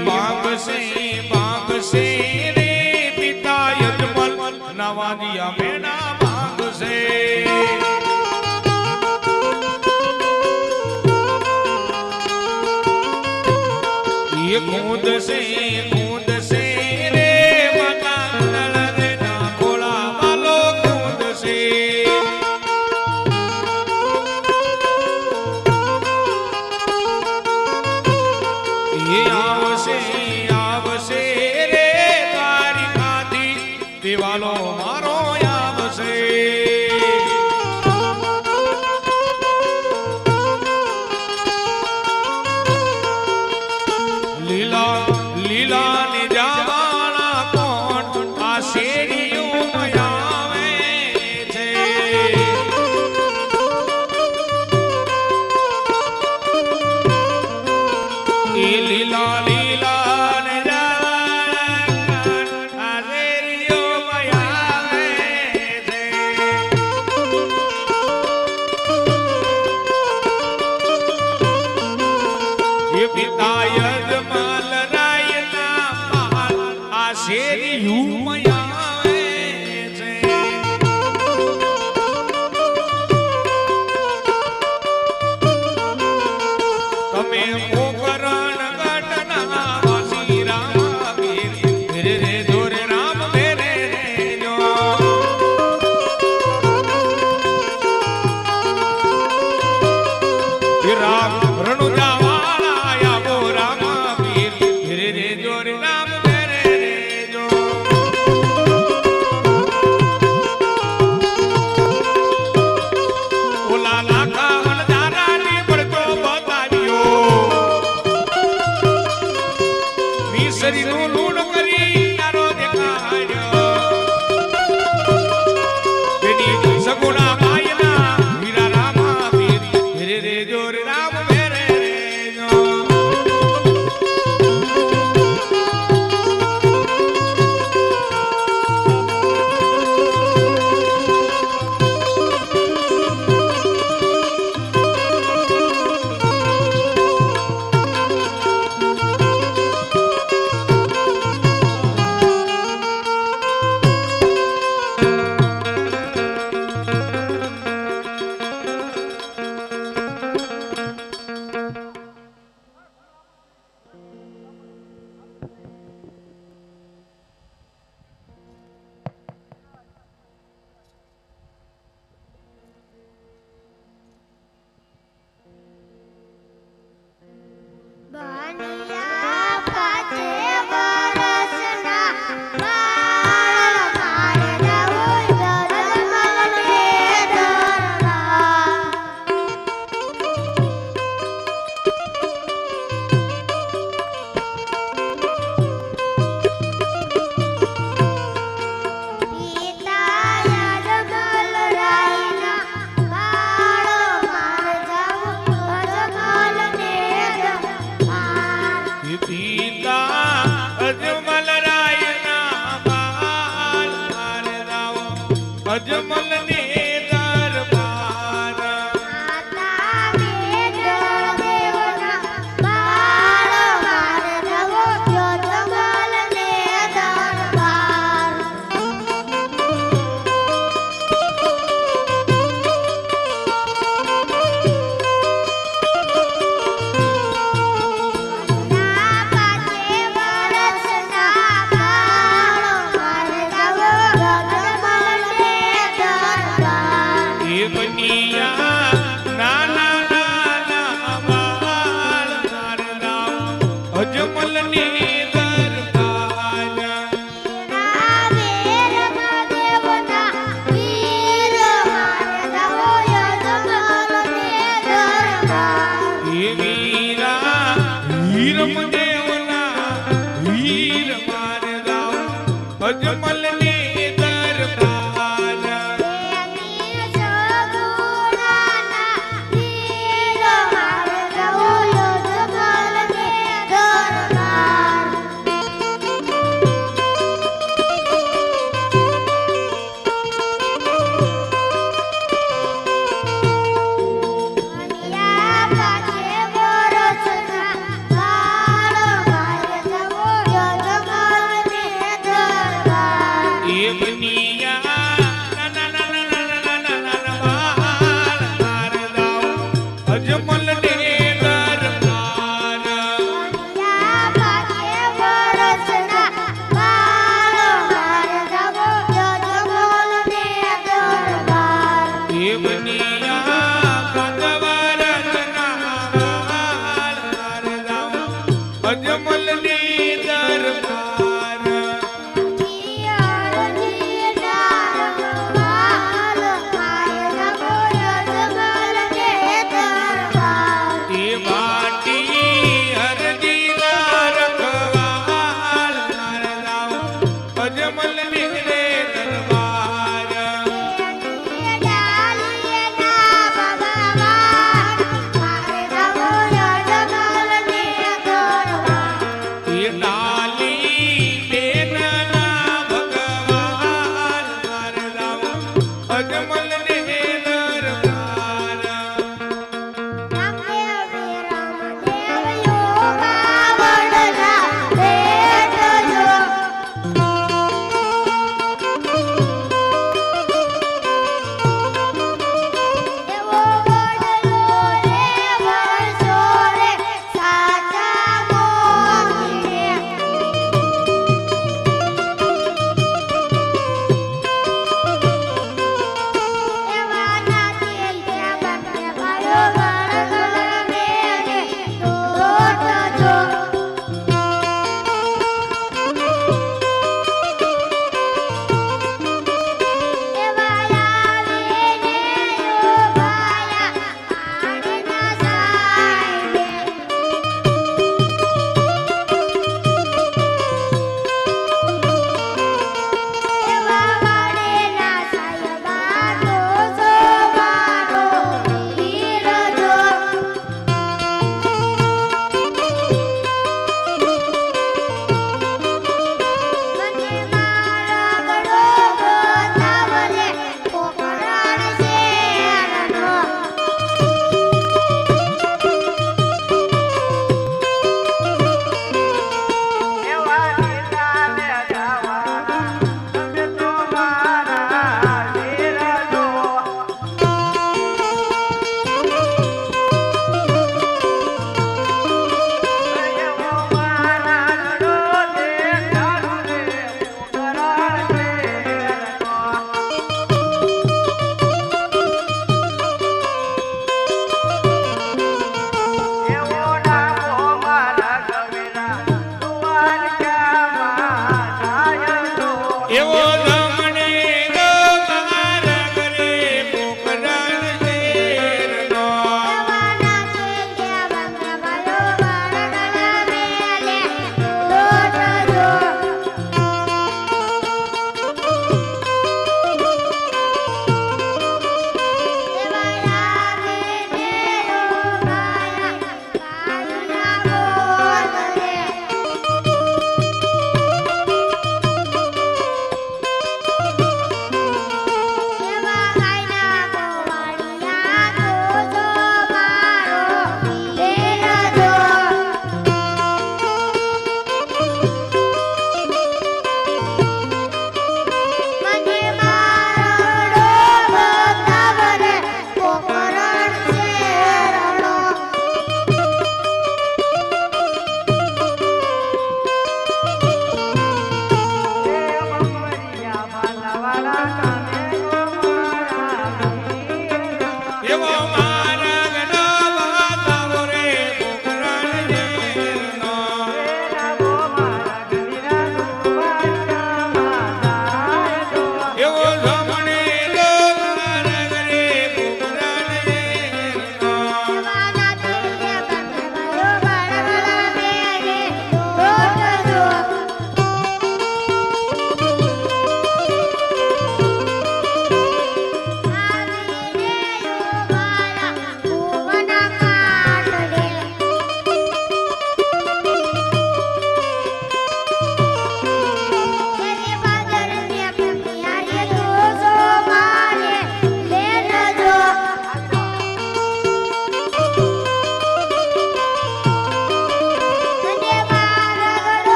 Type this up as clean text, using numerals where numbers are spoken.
બાગશે રે પિતા યજમલ નવાદિયા મેના બાગશે ये कूद से रे माता नल ना खोला वालो कूद से ये आवसे रे द्वारिकाधी दिवालो मारो आवसे લીલા ને જાવાના કોણ આ શેરીઓમાં આવે છે એ લીલા ને જાવાના આ શેરીઓમાં આવે છે એ પિતા યજમાન શેરી યુમયા છે તમે પોકરણ ઘટના વાસી રામ રે રે દોરે રામ મેરે રે જો રામ રણુજા વાળા આવો રામ રે રે દોરે રામ શરીરનું લૂણ કરી તારો દેખાડ્યો તેની સગુણા માયના વીરા રામા રે રે જોર રામ મેરે રે જો અજમલ ને દરબાર માતા વેદળ દેવના બાળ માર રવો અજમલ ને દરબાર ના પાછે વરસના બાળ માર રવો બનિયા નાના નાના બાળ મારદાવ અજમલ ને દરબાર ના વેર મહાદેવના વીર મારદાવ અજમલ ને દરબાર એ વીરા વીર મહાદેવના વીર મારદાવ અજમલ ને અજમલ ને